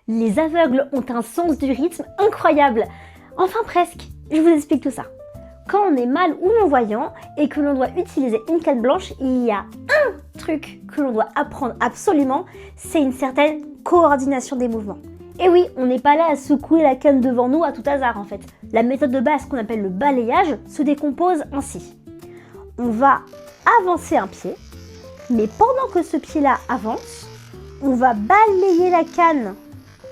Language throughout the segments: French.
Les aveugles ont un sens du rythme incroyable. Enfin presque, je vous explique tout ça. Quand on est mal ou non-voyant et que l'on doit utiliser une canne blanche, il y a un truc que l'on doit apprendre absolument, c'est une certaine coordination des mouvements. Et oui, on n'est pas là à secouer la canne devant nous à tout hasard en fait. La méthode de base qu'on appelle le balayage se décompose ainsi. On va avancer un pied, mais pendant que ce pied-là avance, on va balayer la canne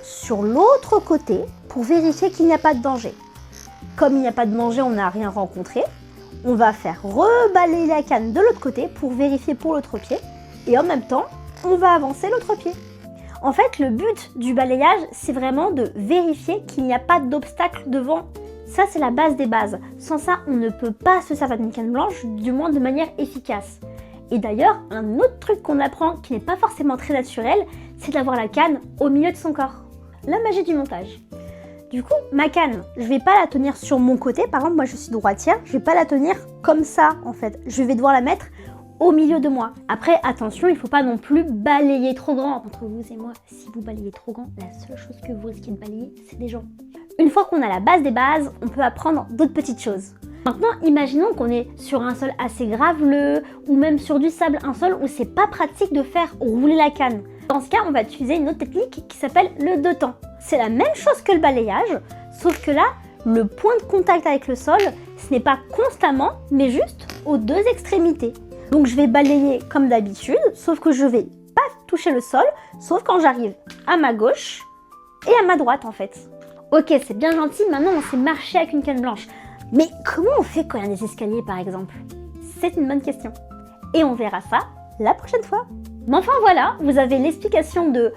sur l'autre côté pour vérifier qu'il n'y a pas de danger. Comme il n'y a pas de danger, on n'a rien rencontré, on va faire rebalayer la canne de l'autre côté pour vérifier pour l'autre pied et en même temps, on va avancer l'autre pied. En fait, le but du balayage, c'est vraiment de vérifier qu'il n'y a pas d'obstacle devant. Ça, c'est la base des bases. Sans ça, on ne peut pas se servir d'une canne blanche, du moins de manière efficace. Et d'ailleurs, un autre truc qu'on apprend qui n'est pas forcément très naturel, c'est d'avoir la canne au milieu de son corps. La magie du montage. Du coup, ma canne, je ne vais pas la tenir sur mon côté. Par exemple, moi je suis droitière, je ne vais pas la tenir comme ça en fait. Je vais devoir la mettre au milieu de moi. Après, attention, il ne faut pas non plus balayer trop grand. Entre vous et moi, si vous balayez trop grand, la seule chose que vous risquez de balayer, c'est des gens. Une fois qu'on a la base des bases, on peut apprendre d'autres petites choses. Maintenant, imaginons qu'on est sur un sol assez graveleux ou même sur du sable, un sol où c'est pas pratique de faire rouler la canne. Dans ce cas, on va utiliser une autre technique qui s'appelle le deux temps. C'est la même chose que le balayage, sauf que là, le point de contact avec le sol, ce n'est pas constamment, mais juste aux deux extrémités. Donc je vais balayer comme d'habitude, sauf que je vais pas toucher le sol, sauf quand j'arrive à ma gauche et à ma droite en fait. Ok, c'est bien gentil, maintenant on sait marcher avec une canne blanche. Mais comment on fait quand il y a des escaliers par exemple? C'est une bonne question. Et on verra ça la prochaine fois. Mais enfin voilà, vous avez l'explication de